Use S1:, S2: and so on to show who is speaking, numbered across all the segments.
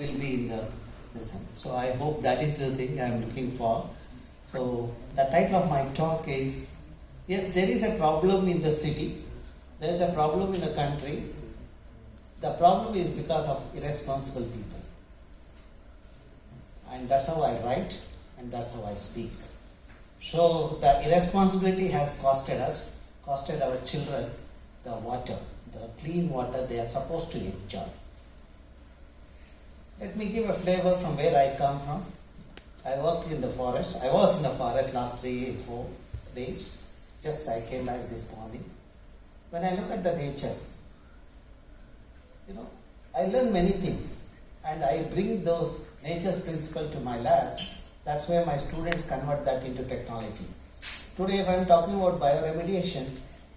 S1: will be in the this. So I hope that is the thing I am looking for. So the title of my talk is, yes, there is a problem in the city, there is a problem in the country. The problem is because of irresponsible people. And that's how I write and that's how I speak. So the irresponsibility has costed us, costed our children the water, the clean water they are supposed to enjoy. Let me give a flavor from where I come from. I work in the forest. I was in the forest last 3-4 days. Just I came back this morning. When I look at the nature, I learn many things and I bring those nature's principle to my lab. That's where my students convert that into technology. Today if I am talking about bioremediation,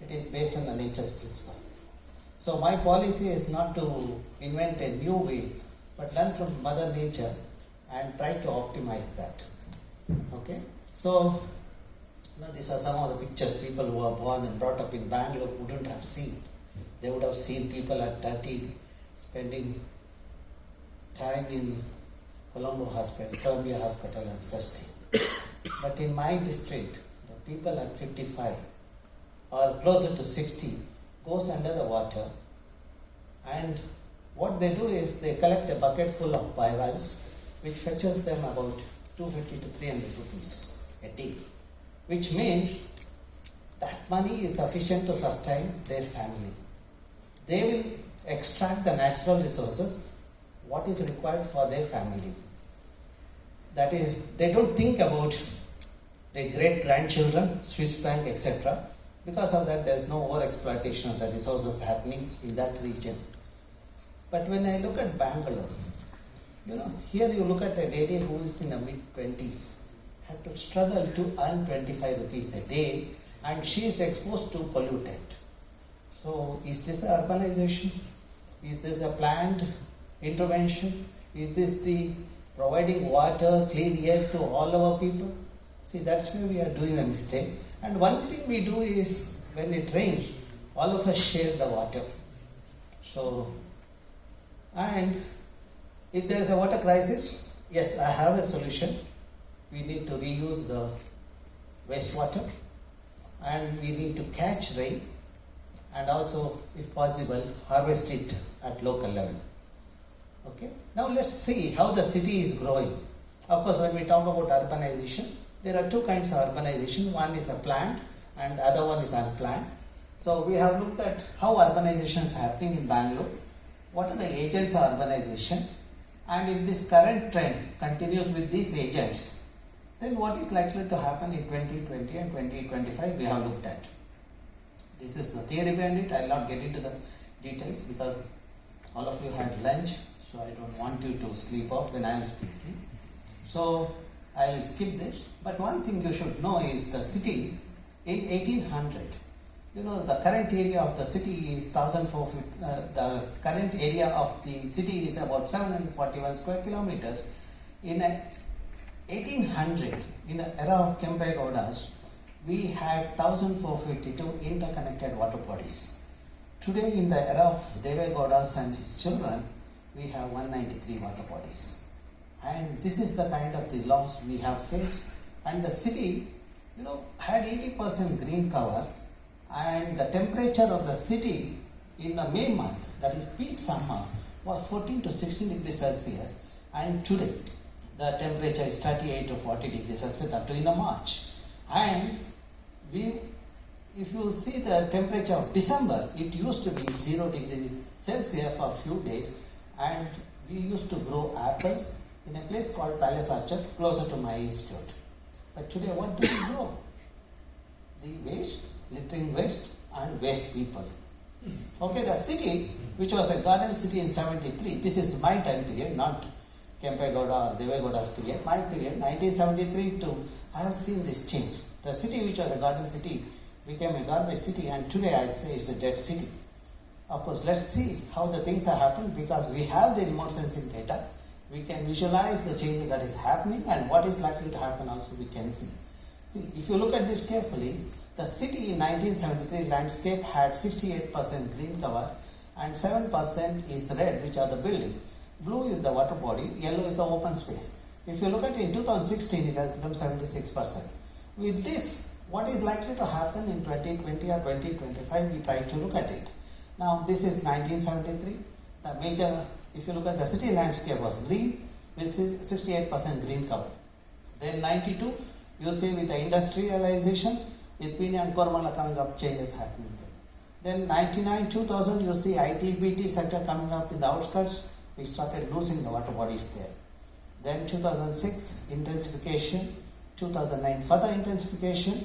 S1: it is based on the nature's principle. So my policy is not to invent a new way, but learn from Mother Nature and try to optimize that. Okay? So, these are some of the pictures people who are born and brought up in Bengaluru wouldn't have seen. They would have seen people at 30 spending time in Colombo Hospital, Columbia Hospital and such thing. But in my district, the people at 55 or closer to 60 goes under the water, and what they do is they collect a bucket full of bivalves, which fetches them about 250 to 300 rupees a day, which means that money is sufficient to sustain their family. They will extract the natural resources, what is required for their family. That is, they don't think about their great-grandchildren, Swiss bank, etc. Because of that, there is no over-exploitation of the resources happening in that region. But when I look at Bangalore, here you look at a lady who is in the mid-20s, had to struggle to earn 25 rupees a day, and she is exposed to pollutant. So, is this urbanization? Is this a planned intervention? Is this the providing water, clean air to all our people? See, that's where we are doing a mistake. And one thing we do is, when it rains, all of us share the water. So, and if there is a water crisis, yes, I have a solution. We need to reuse the wastewater and we need to catch rain and also, if possible, harvest it at local level. Okay? Now let's see how the city is growing. Of course, when we talk about urbanization, there are two kinds of urbanization. One is a planned and the other one is unplanned. So we have looked at how urbanization is happening in Bangalore. What are the agents of urbanization? And if this current trend continues with these agents, then what is likely to happen in 2020 and 2025 we have looked at. This is the theory behind it. I will not get into the details because all of you had lunch, so I don't want you to sleep off when I am speaking. So I will skip this. But one thing you should know is the city in 1800, the current area of the city is 1,450, the current area of the city is about 741 square kilometers. In 1800, in the era of Kempegowdas, we had 1,452 interconnected water bodies. Today, in the era of Devegowdas and his children, we have 193 water bodies. And this is the kind of the loss we have faced. And the city, had 80% green cover, and the temperature of the city in the May month, that is peak summer, was 14 to 16 degrees Celsius, and today the temperature is 38 to 40 degrees Celsius up to in the March. And if you see the temperature of December, it used to be 0 degrees Celsius for a few days, and we used to grow apples in a place called Palace Orchard closer to my institute. But today what do we grow? The waste, littering waste and waste people. Okay, the city, which was a garden city in 73, this is my time period, not Kempegowda or Devegowda's period, my period, 1973 to, I have seen this change. The city which was a garden city became a garbage city, and today I say it's a dead city. Of course, let's see how the things have happened, because we have the remote sensing data. We can visualize the change that is happening and what is likely to happen also we can see. See, if you look at this carefully, the city in 1973 landscape had 68% green cover and 7% is red, which are the building. Blue is the water body, yellow is the open space. If you look at it in 2016, it has become 76%. With this, what is likely to happen in 2020 or 2025, we try to look at it. Now, this is 1973. The major, if you look at the city landscape was green, which is 68% green cover. Then 92, you see with the industrialization, with Pune and Kormala coming up, changes happening there. Then 99, 2000, you see IT/BT sector coming up in the outskirts, we started losing the water bodies there. Then 2006, intensification, 2009, further intensification.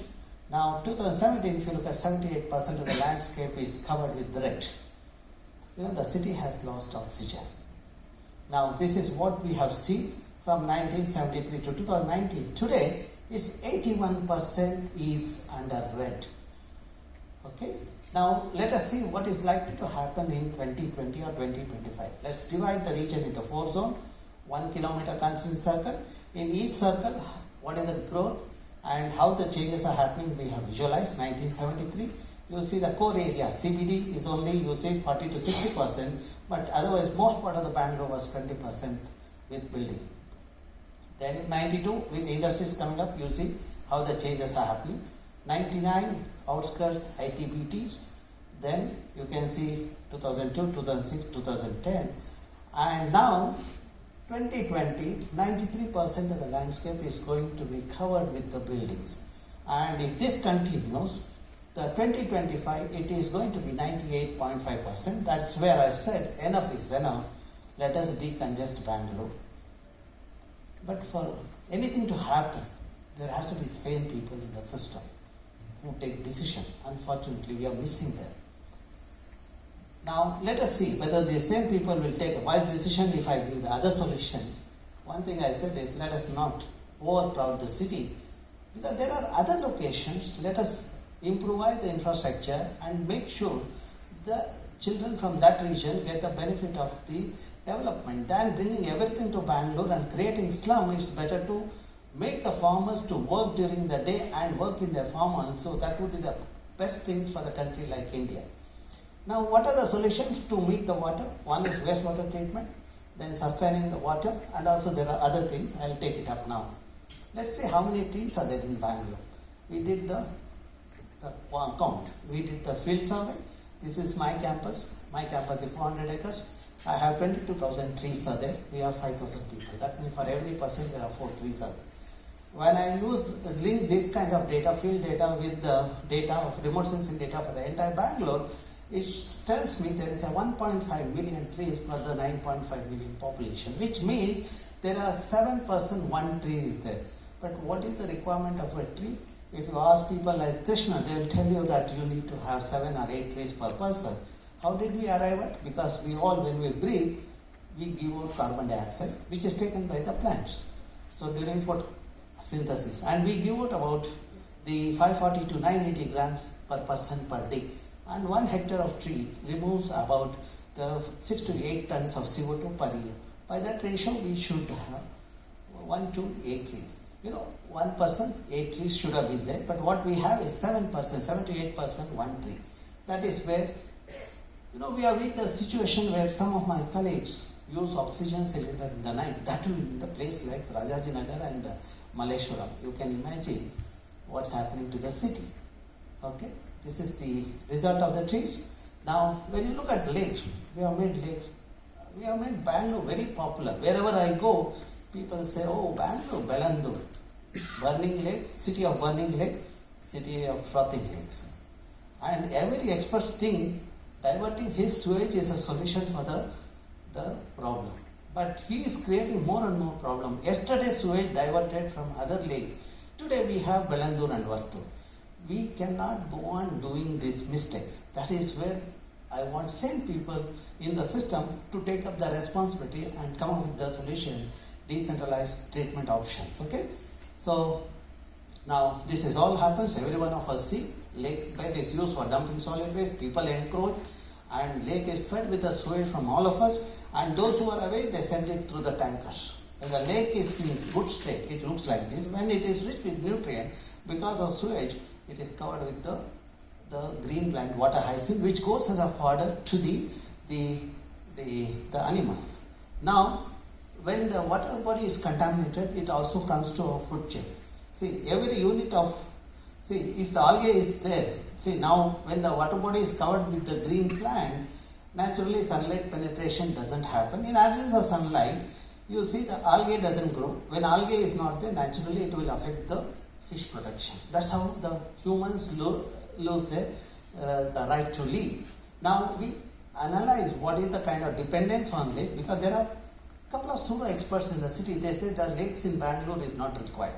S1: Now 2017, if you look at 78% of the landscape is covered with red. You know, the city has lost oxygen. Now this is what we have seen from 1973 to 2019. Today, it's 81% is under red. Okay. Now let us see what is likely to happen in 2020 or 2025. Let's divide the region into 4 zones, 1 kilometer concentric circle. In each circle, what is the growth and how the changes are happening, we have visualized. 1973, you see the core area, CBD is only, you see 40 to 60%, but otherwise most part of the Bangalore was 20% with building. Then 92, with industries coming up, you see how the changes are happening. 99, outskirts, IT/BTs. Then you can see 2002, 2006, 2010. And now 2020, 93% of the landscape is going to be covered with the buildings. And if this continues, the 2025, it is going to be 98.5%. That's where I said enough is enough. Let us decongest Bangalore. But for anything to happen, there has to be sane people in the system who take decision. Unfortunately, we are missing them. Now, let us see whether the same people will take a wise decision if I give the other solution. One thing I said is, let us not overcrowd the city, because there are other locations. Let us improvise the infrastructure and make sure the children from that region get the benefit of the development. Than bringing everything to Bangalore and creating slum, it's better to make the farmers to work during the day and work in their farmers. So that would be the best thing for the country like India. Now, what are the solutions to meet the water? One is wastewater treatment, then sustaining the water, and also there are other things. I'll take it up now. Let's see how many trees are there in Bangalore. We did the count. We did the field survey. This is my campus. My campus is 400 acres. I have 22,000 trees are there. We have 5,000 people. That means for every person there are 4 trees are there. When I link this kind of data, field data, with the data of remote sensing data for the entire Bangalore, it tells me there is a 1.5 million trees for the 9.5 million population, which means there are 7% one tree is there. But what is the requirement of a tree? If you ask people like Krishna, they will tell you that you need to have 7 or 8 trees per person. How did we arrive at? Because we all, when we breathe, we give out carbon dioxide, which is taken by the plants. So during photosynthesis, and we give out about the 540 to 980 grams per person per day. And 1 hectare of tree removes about the 6 to 8 tons of CO2 per year. By that ratio, we should have 1 to 8 trees. You know, 1 person, 8 trees should have been there. But what we have is 7%, 7 to 8% 1 tree. That is where, you know, we are with a situation where some of my colleagues use oxygen cylinder in the night. That will be in the place like Rajajinagar and Malleshwaram. You can imagine what's happening to the city. Okay. This is the result of the trees. Now, when you look at lakes, we have made Bangalore very popular. Wherever I go, people say, oh, Bangalore, Belandur, burning lake, city of burning lake, city of frothing lakes. And every expert think diverting his sewage is a solution for the problem. But he is creating more and more problem. Yesterday, sewage diverted from other lakes. Today, we have Belandur and Vartur. We cannot go on doing these mistakes. That is where I want sane people in the system to take up the responsibility and come up with the solution, decentralized treatment options. Okay? So now this is all happens. Every one of us see lake bed is used for dumping solid waste. People encroach, and lake is fed with the sewage from all of us. And those who are away, they send it through the tankers. When the lake is in good state, it looks like this. When it is rich with nutrient, because of sewage, it is covered with the green plant water hyacinth, which goes as a fodder to the animals. Now, when the water body is contaminated, it also comes to our food chain. See, every unit of, if the algae is there, now when the water body is covered with the green plant, naturally sunlight penetration doesn't happen. In absence of sunlight, you see the algae doesn't grow. When algae is not there, naturally it will affect the fish production. That's how the humans lose the right to live. Now we analyze what is the kind of dependence on lake, because there are a couple of pseudo experts in the city. They say the lakes in Bangalore is not required,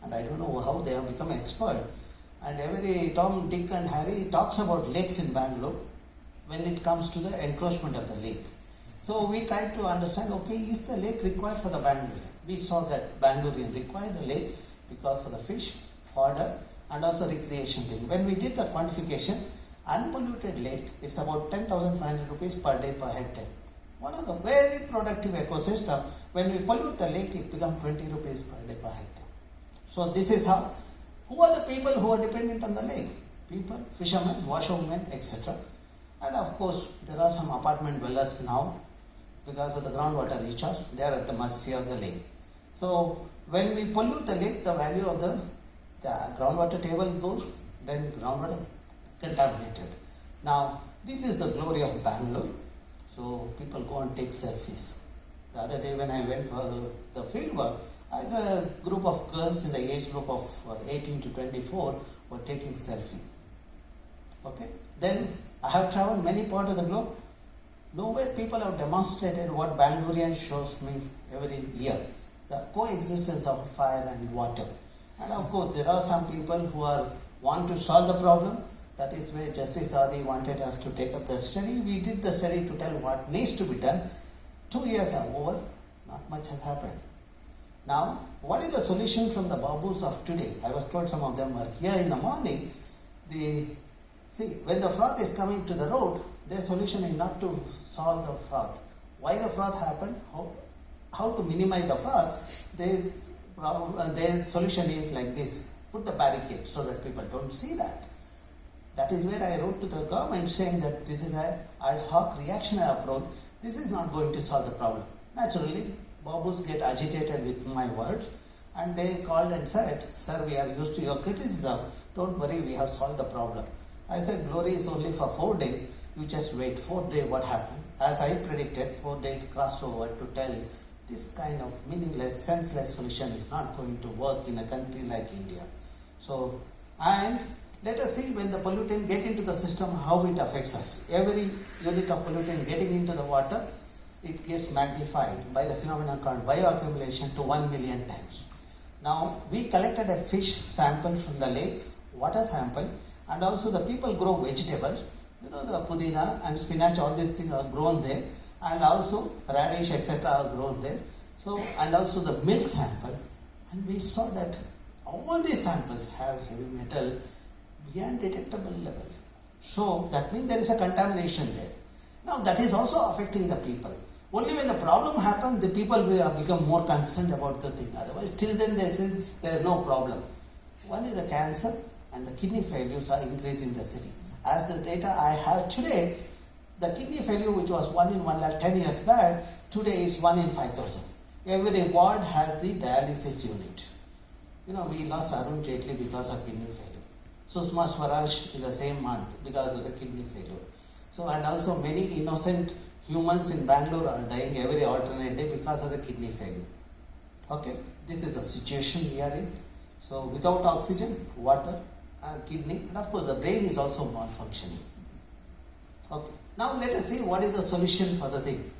S1: and I don't know how they have become expert. And every Tom, Dick and Harry talks about lakes in Bangalore when it comes to the encroachment of the lake. So we tried to understand, okay, is the lake required for the Bangalore? We saw that Bangalorean require the lake because for the fish, fodder, and also recreation thing. When we did the quantification, unpolluted lake, it's about 10,500 rupees per day per hectare. One of the very productive ecosystem. When we pollute the lake, it becomes 20 rupees per day per hectare. So this is how. Who are the people who are dependent on the lake? People, fishermen, washerwomen, etc. And of course, there are some apartment dwellers now because of the groundwater recharge. They are at the mercy of the lake. So when we pollute the lake, the value of the groundwater table goes, then groundwater contaminated. Now, this is the glory of Bangalore. So people go and take selfies. The other day when I went for the field work, I saw a group of girls in the age group of 18 to 24 were taking selfie. Okay. Then I have traveled many parts of the globe. Nowhere people have demonstrated what Bangalorean shows me every year. The coexistence of fire and water. And of course, there are some people who want to solve the problem. That is where Justice Adi wanted us to take up the study. We did the study to tell what needs to be done. 2 years are over. Not much has happened. Now, what is the solution from the babus of today? I was told some of them were here in the morning. When the froth is coming to the road, their solution is not to solve the froth. Why the froth happened? How to minimize the froth? Their solution is like this: put the barricade so that people don't see that. That is where I wrote to the government saying that this is an ad hoc reactionary approach. This is not going to solve the problem. Naturally, babus get agitated with my words, and they called and said, "Sir, we are used to your criticism. Don't worry, we have solved the problem." I said, "Glory is only for 4 days. You just wait. 4th day, what happened?" As I predicted, 4th day it crossed over to tell this kind of meaningless, senseless solution is not going to work in a country like India. So, and let us see when the pollutant get into the system, how it affects us. Every unit of pollutant getting into the water, it gets magnified by the phenomenon called bioaccumulation to 1 million times. Now, we collected a fish sample from the lake, water sample, and also the people grow vegetables. You know, the pudina and spinach, all these things are grown there, and also radish, etc. are grown there. So, and also the milk sample, and we saw that all these samples have heavy metal beyond detectable level. So, that means there is a contamination there. Now, that is also affecting the people. Only when the problem happens, the people will become more concerned about the thing. Otherwise, till then they say there is no problem. One is the cancer and the kidney failures are increasing in the city. As the data I have today, the kidney failure which was 1 in 1 lakh 10 years back, today is 1 in 5,000. Every ward has the dialysis unit. You know, we lost Arun Jaitley because of kidney failure. Sushma Swaraj in the same month because of the kidney failure. So, and also many innocent humans in Bangalore are dying every alternate day because of the kidney failure. Okay, this is the situation we are in. So, without oxygen, water, kidney, and of course the brain is also malfunctioning. Okay, now let us see what is the solution for the thing.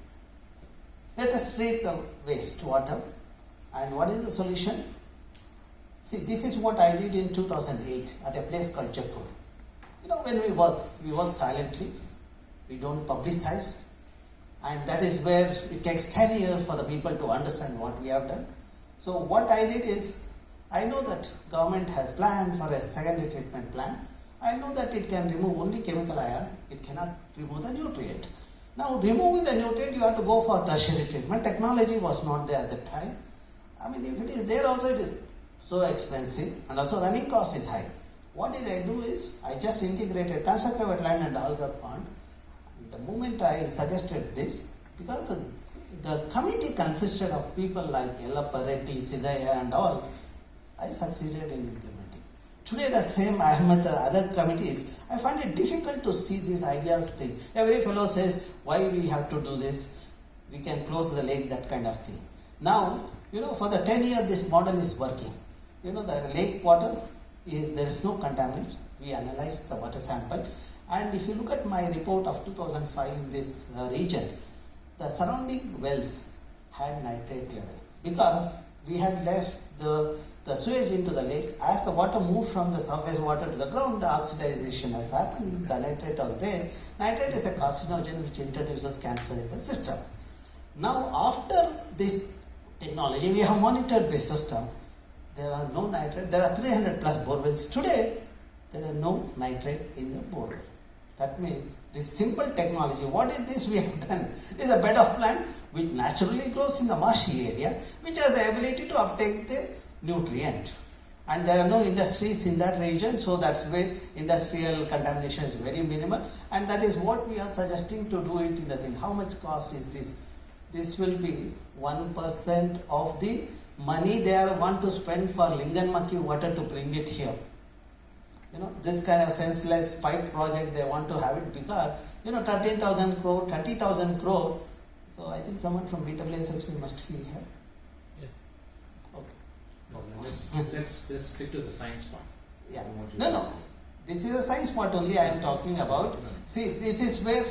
S1: Let us treat the waste water, and what is the solution? See, this is what I did in 2008 at a place called Jakkur. You know, when we work silently, we don't publicize, and that is where it takes 10 years for the people to understand what we have done. So what I did is, I know that government has planned for a secondary treatment plant. I know that it can remove only chemical ions, it cannot remove the nutrient. Now, removing the nutrient, you have to go for tertiary treatment. Technology was not there at the time. I mean, if it is there also, it is so expensive, and also running cost is high. What did I do is, I just integrated constructed wetland and algal pond. The moment I suggested this, because the the committee consisted of people like Yellappa Reddy, Sidaya and all. I succeeded in implementing. Today the same I am at the other committees. I find it difficult to see these ideas thing. Every fellow says, why we have to do this? We can close the lake, that kind of thing. Now, for the 10 years this model is working. The lake water, there is no contaminants. We analyze the water sample. And if you look at my report of 2005 in this region, the surrounding wells had nitrate level because we had left the sewage into the lake. As the water moved from the surface water to the ground, the oxidization has happened, the nitrate was there. Nitrate is a carcinogen which introduces cancer in the system. Now after this technology, we have monitored this system. There are no nitrate. There are 300 plus borewells. Today, there is no nitrate in the borewell. That means this simple technology, what is this we have done? Is a bed of plant which naturally grows in the marshy area, which has the ability to uptake the nutrient. And there are no industries in that region, so that's why industrial contamination is very minimal. And that is what we are suggesting to do it in the thing. How much cost is this? This will be 1% of the money they want to spend for Linganmakki water to bring it here. This kind of senseless pipe project, they want to have it because, 13,000 crore, 30,000 crore. So I think someone from EWRG must be here.
S2: Yes.
S1: Okay.
S2: Let's stick to the science part.
S1: Yeah. No. This is a science part only I am talking about. See, this is where,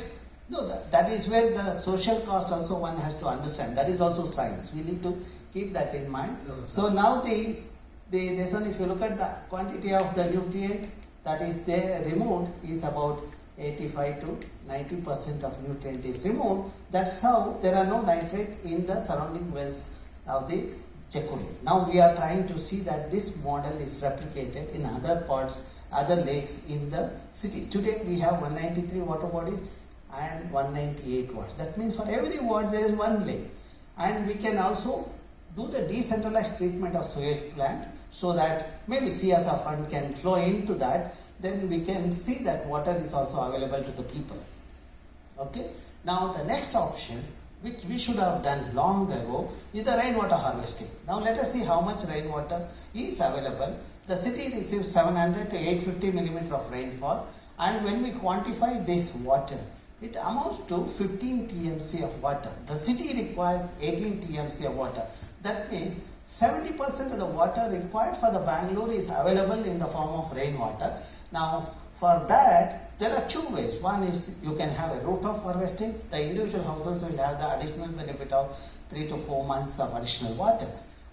S1: that is where the social cost also one has to understand. That is also science. We need to keep that in mind. So now this one, if you look at the quantity of the nutrient that is there removed is about 85 to 90% of nutrient is removed. That's how there are no nitrate in the surrounding wells of the Chekku lake. Now we are trying to see that this model is replicated in other parts, other lakes in the city. Today we have 193 water bodies and 198 wards. That means for every ward there is one lake. And we can also do the decentralized treatment of sewage plant so that maybe CSR fund can flow into that. Then we can see that water is also available to the people. Okay. Now the next option, which we should have done long ago, is the rainwater harvesting. Now let us see how much rainwater is available. The city receives 700 to 850 millimeter of rainfall, and when we quantify this water, it amounts to 15 TMC of water. The city requires 18 TMC of water. That means 70% of the water required for the Bengaluru is available in the form of rainwater. Now for that, there are two ways. One is you can have a rooftop harvesting. The individual houses will have the additional benefit of 3 to 4 months of additional water.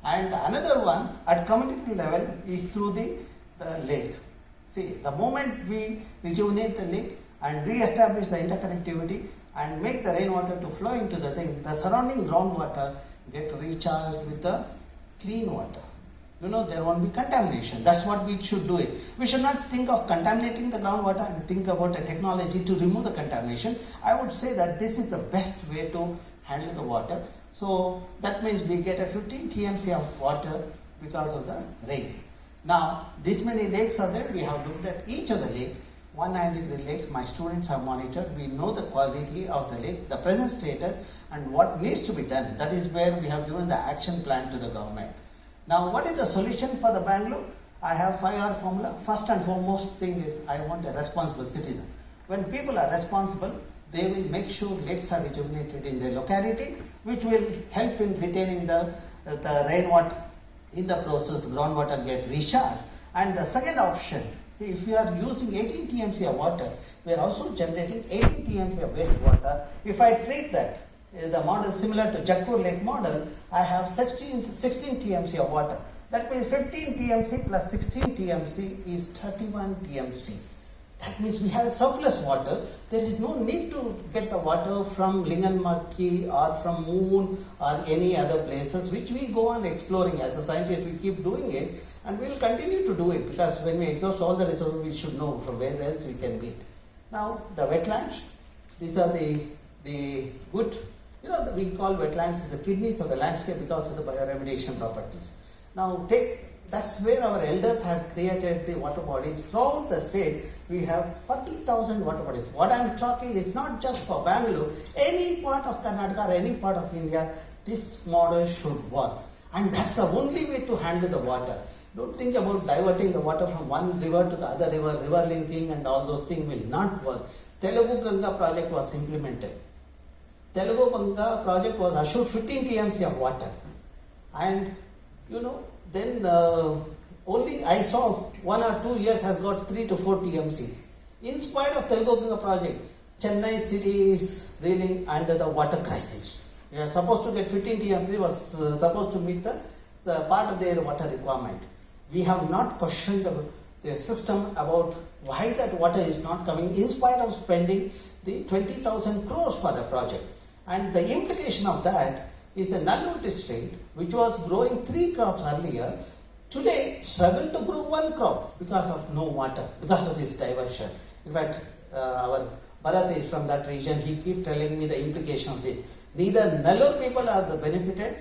S1: And another one at community level is through the lake. See, the moment we rejuvenate the lake and re-establish the interconnectivity and make the rainwater to flow into the thing, the surrounding groundwater get recharged with the clean water. There won't be contamination. That's what we should do it. We should not think of contaminating the groundwater and think about a technology to remove the contamination. I would say that this is the best way to handle the water. So that means we get a 15 TMC of water because of the rain. Now, this many lakes are there. We have looked at each of the lake. 193 lakes, my students have monitored. We know the quality of the lake, the present status, and what needs to be done. That is where we have given the action plan to the government. Now, what is the solution for the Bengaluru? I have 5R formula. First and foremost thing is I want a responsible citizen. When people are responsible, they will make sure lakes are rejuvenated in their locality, which will help in retaining the rainwater. In the process, groundwater get recharged. And the second option, see, if you are using 18 TMC of water, we are also generating 18 TMC of wastewater. If I treat that, the model similar to Chekku Lake model, I have 16 TMC of water. That means 15 TMC plus 16 TMC is 31 TMC. That means we have surplus water. There is no need to get the water from Linganmakki or from Moon or any other places, which we go on exploring. As a scientist, we keep doing it, and we will continue to do it, because when we exhaust all the resources, we should know from where else we can meet. Now, the wetlands, these are the good, we call wetlands as the kidneys of the landscape because of the bioremediation properties. Now, take that's where our elders had created the water bodies. Throughout the state, we have 40,000 water bodies. What I'm talking is not just for Bengaluru, any part of Karnataka or any part of India, this model should work. And that's the only way to handle the water. Don't think about diverting the water from one river to the other river, river linking and all those things will not work. Telugu Ganga project was implemented. Telugu Ganga project was assured 15 TMC of water. And then only I saw 1 or 2 years has got 3 to 4 TMC. In spite of Telugu Ganga project, Chennai city is reeling under the water crisis. They are supposed to get 15 TMC, was supposed to meet the part of their water requirement. We have not questioned the system about why that water is not coming in spite of spending the 20,000 crores for the project. And the implication of that is the Nallur district, which was growing 3 crops earlier, today struggle to grow 1 crop because of no water, because of this diversion. In fact, our Bharat is from that region. He keeps telling me the implication of this. Neither Nallur people are benefited,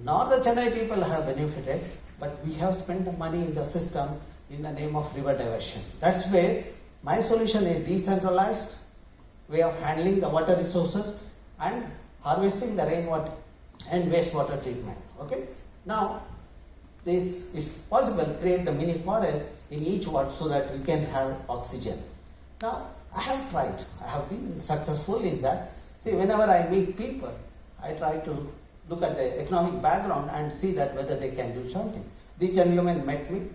S1: nor the Chennai people have benefited, but we have spent the money in the system in the name of river diversion. That's where my solution is decentralized way of handling the water resources and harvesting the rainwater and wastewater treatment. Okay? Now, this, if possible, create the mini forest in each ward so that we can have oxygen. Now, I have tried. I have been successful in that. See, whenever I meet people, I try to look at the economic background and see that whether they can do something. This gentleman met me.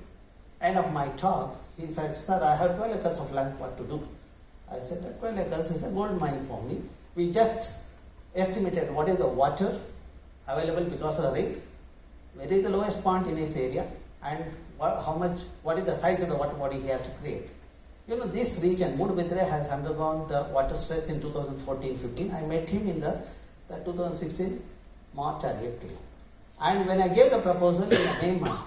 S1: End of my talk, he said, "Sir, I have 12 acres of land. What to do?" I said, "That 12 acres is a gold mine for me. We just estimated what is the water available because of the rain, where is the lowest point in this area, and what is the size of the water body he has to create." This region, Mudbidre, has undergone the water stress in 2014-15. I met him in the 2016 March or April. And when I gave the proposal in the May month,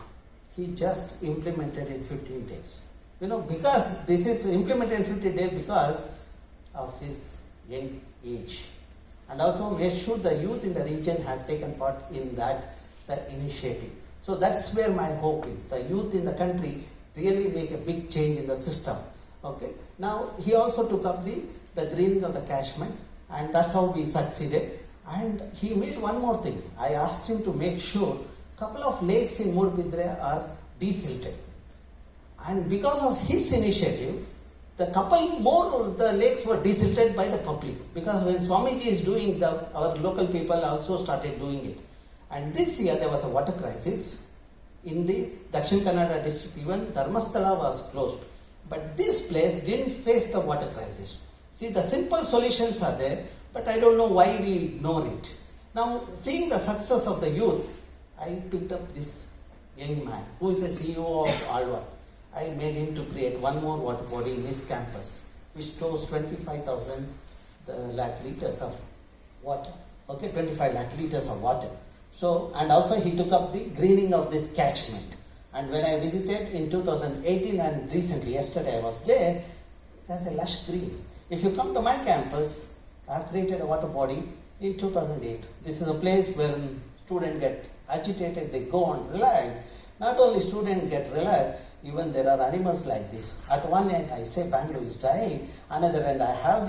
S1: he just implemented in 15 days. Because this is implemented in 15 days because of his young age. And also made sure the youth in the region had taken part in the initiative. So that's where my hope is. The youth in the country really make a big change in the system. Okay. Now he also took up the greening of the catchment, and that's how we succeeded. And he made one more thing. I asked him to make sure a couple of lakes in Mudbidre are desilted. And because of his initiative, the couple more of the lakes were desilted by the public. Because when Swamiji is doing, our local people also started doing it. And this year there was a water crisis in the Dakshin Kannada district. Even Dharmasthala was closed. But this place didn't face the water crisis. See, the simple solutions are there, but I don't know why we ignore it. Now, seeing the success of the youth, I picked up this young man who is the CEO of Alva. I made him to create one more water body in his campus, which stores 25,000 lakh liters of water. Okay, 25 lakh liters of water. So, and also he took up the greening of this catchment. And when I visited in 2018 and recently, yesterday I was there, it has a lush green. If you come to my campus, I have created a water body in 2008. This is a place where students get agitated, they go and relax. Not only students get relaxed, even there are animals like this. At one end I say Bangalore is dying, another end I have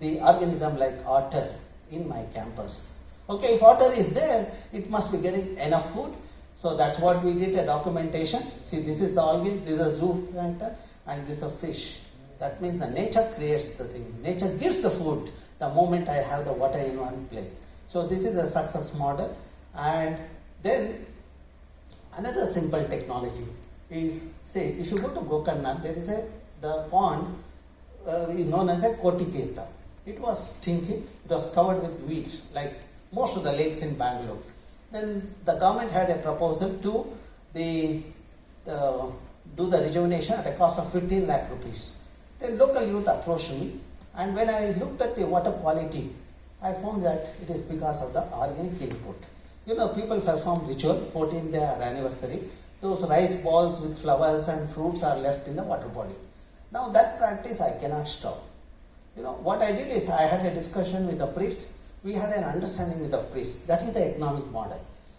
S1: the organism like otter in my campus. Okay, if otter is there, it must be getting enough food. So that's what we did, a documentation. See, this is the algae, this is a zooplankton, and this is a fish. That means the nature creates the thing. Nature gives the food the moment I have the water in one place. So this is a success model. And then another simple technology is, say, if you go to Gokarna, there is the pond is known as a Koti Tirtha. It was stinky, it was covered with weeds, like most of the lakes in Bangalore. Then the government had a proposal to do the rejuvenation at a cost of 15 lakh rupees. Then local youth approached me, and when I looked at the water quality, I found that it is because of the organic input. People perform ritual, 14th day or anniversary. Those rice balls with flowers and fruits are left in the water body. Now that practice I cannot stop. What I did is I had a discussion with the priest. We had an understanding with the priest. That is the economic model.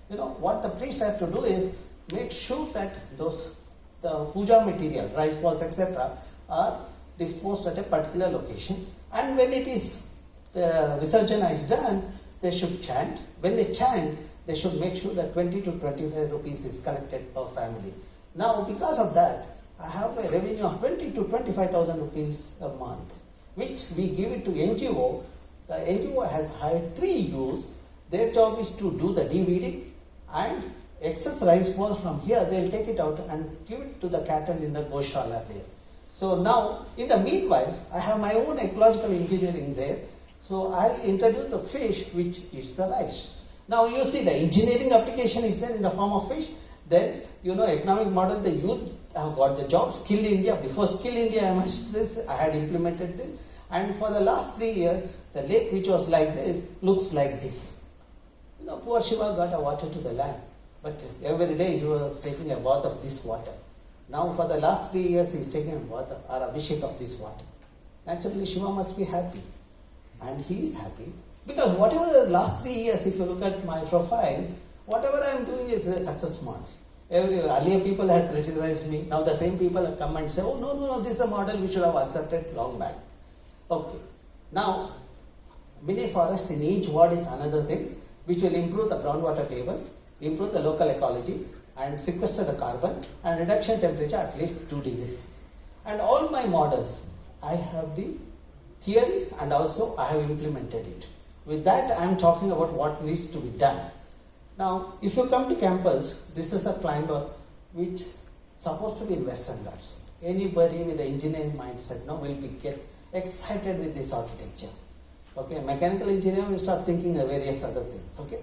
S1: What the priest has to do is make sure that the puja material, rice balls, etc., are disposed at a particular location. And when it is Visarjana is done, they should chant. When they chant, they should make sure that 20 to 25 rupees is collected per family. Now, because of that, I have a revenue of 20 to 25,000 rupees a month, which we give it to NGO. The NGO has hired 3 youths. Their job is to do the deweeding, and excess rice balls from here, they will take it out and give it to the cattle in the Goshala there. So now, in the meanwhile, I have my own ecological engineering there. So I introduce the fish which eats the rice. Now you see the engineering application is there in the form of fish. Then, economic model, the youth have got the job. Skill India, before Skill India, I had implemented this. And for the last 3 years, the lake which was like this, looks like this. Poor Shiva got a water to the land. But every day he was taking a bath of this water. Now for the last 3 years he is taking a bath or abhishek of this water. Naturally Shiva must be happy. And he is happy. Because whatever the last 3 years, if you look at my profile, whatever I am doing is a success model. Earlier people had criticized me. Now the same people have come and say, oh no, this is a model we should have accepted long back. Okay. Now, mini forest in each ward is another thing which will improve the groundwater table, improve the local ecology, and sequester the carbon, and reduction temperature at least 2 degrees. And all my models, I have the theory and also I have implemented it. With that, I am talking about what needs to be done. Now, if you come to campus, this is a climber which is supposed to be in Western Ghats. Anybody with the engineering mindset will get excited with this architecture. Okay, mechanical engineer will start thinking of various other things. Okay,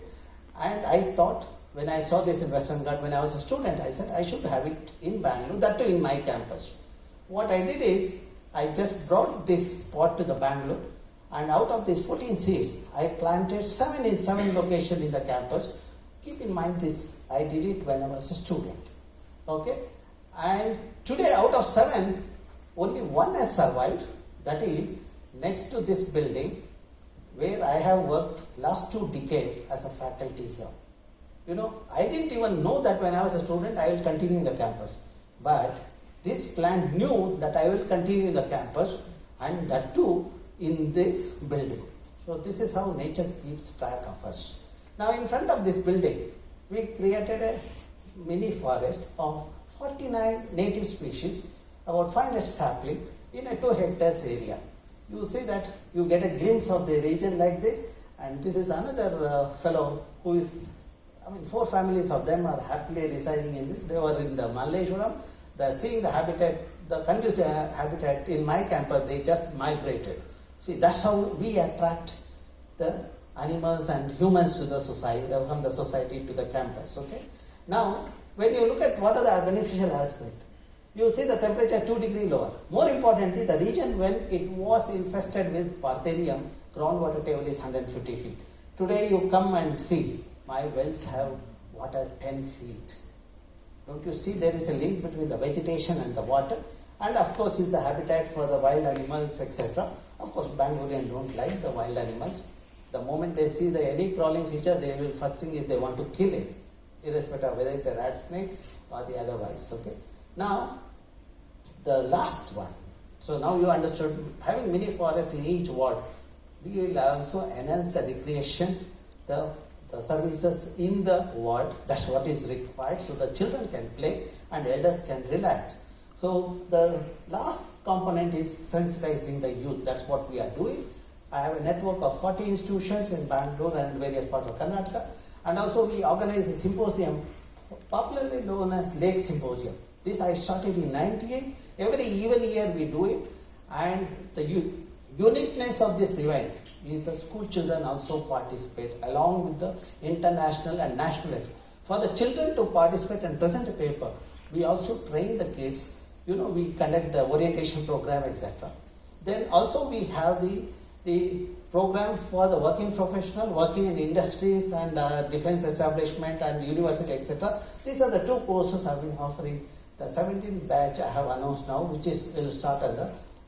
S1: and I thought when I saw this in Western Ghats when I was a student, I said I should have it in Bangalore, that too in my campus. What I did is I just brought this pot to the Bangalore, and out of these 14 seeds, I planted 7 in 7 locations in the campus. Keep in mind this, I did it when I was a student. Okay, and today out of 7, only 1 has survived. That is next to this building, where I have worked last 2 decades as a faculty here. I didn't even know that when I was a student I will continue in the campus. But this plant knew that I will continue in the campus, and that too in this building. So this is how nature keeps track of us. Now in front of this building, we created a mini forest of 49 native species, about 500 sapling in a 2 hectares area. You see that you get a glimpse of the region like this, and this is another fellow who is, 4 families of them are happily residing in this. They were in the Malleshwaram. Seeing the habitat, the conducive habitat in my campus, they just migrated. See, that's how we attract the animals and humans to the society, from the society to the campus. Okay. Now, when you look at what are the beneficial aspects, you see the temperature 2 degrees lower. More importantly, the region when it was infested with Parthenium, groundwater table is 150 feet. Today you come and see, my wells have water 10 feet. Don't you see there is a link between the vegetation and the water? And of course is the habitat for the wild animals, etc. Of course, Bangaloreans don't like the wild animals. The moment they see any crawling feature, they will first thing is they want to kill it, irrespective of whether it's a rat snake or the otherwise. Okay. Now, the last one. So now you understood, having mini forest in each ward, we will also enhance the recreation, the services in the ward. That's what is required, so the children can play and elders can relax. So the last component is sensitizing the youth. That's what we are doing. I have a network of 40 institutions in Bangalore and various parts of Karnataka, and also we organize a symposium popularly known as Lake Symposium. This I started in 98. Every even year we do it, and the uniqueness of this event is the school children also participate along with the international and national. For the children to participate and present a paper, we also train the kids. We conduct the orientation program, etc. Then also we have the program for the working professional, working in industries and defense establishment and university, etc. These are the 2 courses I've been offering. The 17th batch I have announced now, which will start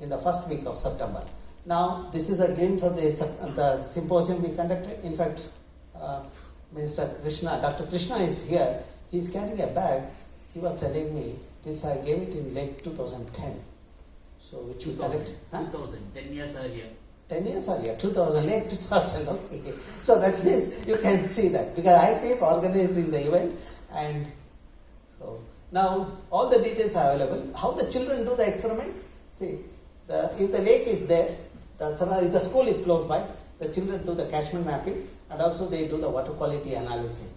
S1: in the first week of September. Now, this is a glimpse of the symposium we conducted. In fact, Dr. Krishna is here. He's carrying a bag. He was telling me, this I gave it in late 2010. So which we collect?
S3: 2000, 10 years earlier.
S1: 10 years earlier, 2008, 2000, okay. So that means you can see that because I keep organizing the event, and so now all the details are available. How the children do the experiment? See, if the lake is there, if the school is close by, the children do the catchment mapping and also they do the water quality analysis.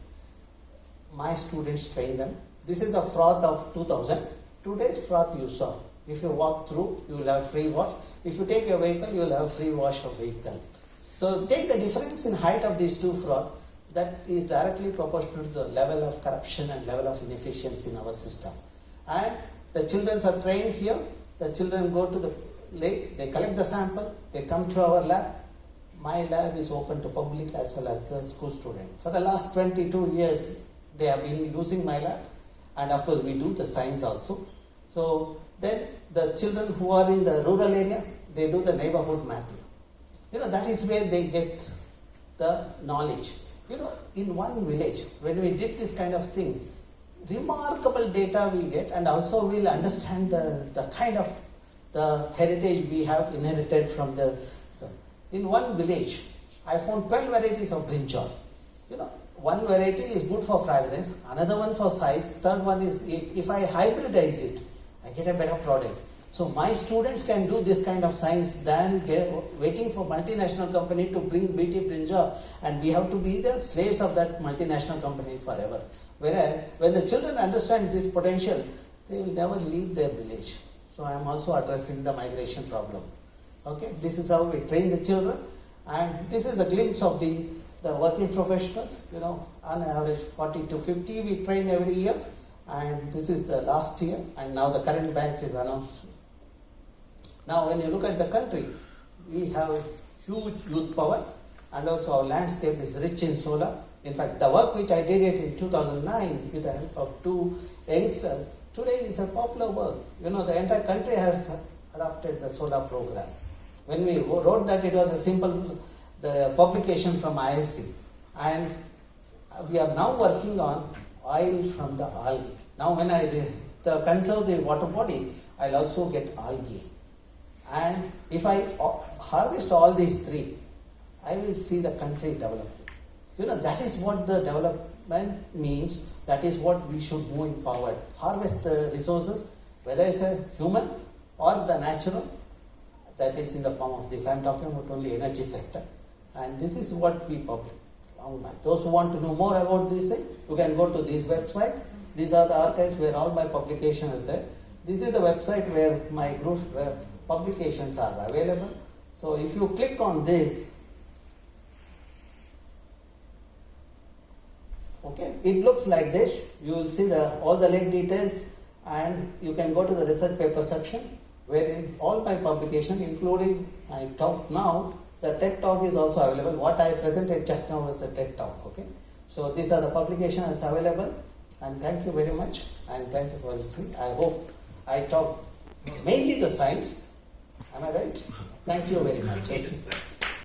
S1: My students train them. This is the froth of 2000. Today's froth you saw. If you walk through, you will have free wash. If you take your vehicle, you will have free wash of vehicle. So take the difference in height of these two froth. That is directly proportional to the level of corruption and level of inefficiency in our system. And the children are trained here. The children go to the lake, they collect the sample, they come to our lab. My lab is open to public as well as the school student. For the last 22 years, they have been using my lab. And of course, we do the science also. So then the children who are in the rural area, they do the neighborhood mapping. That is where they get the knowledge. In one village, when we did this kind of thing, remarkable data we get, and also we'll understand the kind of the heritage we have inherited from the. So in one village, I found 12 varieties of brinjal. One variety is good for fragrance, another one for size, third one is if I hybridize it, I get a better product. So my students can do this kind of science than waiting for multinational company to bring BT brinjal, and we have to be the slaves of that multinational company forever. Whereas when the children understand this potential, they will never leave their village. So I am also addressing the migration problem. Okay, this is how we train the children, and this is a glimpse of the working professionals. On average 40 to 50 we train every year, and this is the last year, and now the current batch is announced. Now when you look at the country, we have huge youth power, and also our landscape is rich in solar. In fact, the work which I did it in 2009 with the help of two youngsters, today is a popular work. The entire country has adopted the solar program. When we wrote that, it was a simple publication from IISc, and we are now working on oil from the algae. Now when I conserve the water body, I'll also get algae. And if I harvest all these three, I will see the country develop. That is what the development means. That is what we should move forward. Harvest the resources, whether it's a human or the natural, that is in the form of this. I'm talking about only energy sector. And this is what we publish. Those who want to know more about this thing, you can go to this website. These are the archives where all my publication is there. This is the website where my group publications are available. So if you click on this, okay, it looks like this. You will see all the link details, and you can go to the research paper section wherein all my publication, including I talk now, the TED talk is also available. What I presented just now was a TED talk. Okay, so these are the publications available, and thank you very much, and thank you for listening. I hope I talk mainly the science. Am I right? Thank you very much.
S3: Thank you, sir.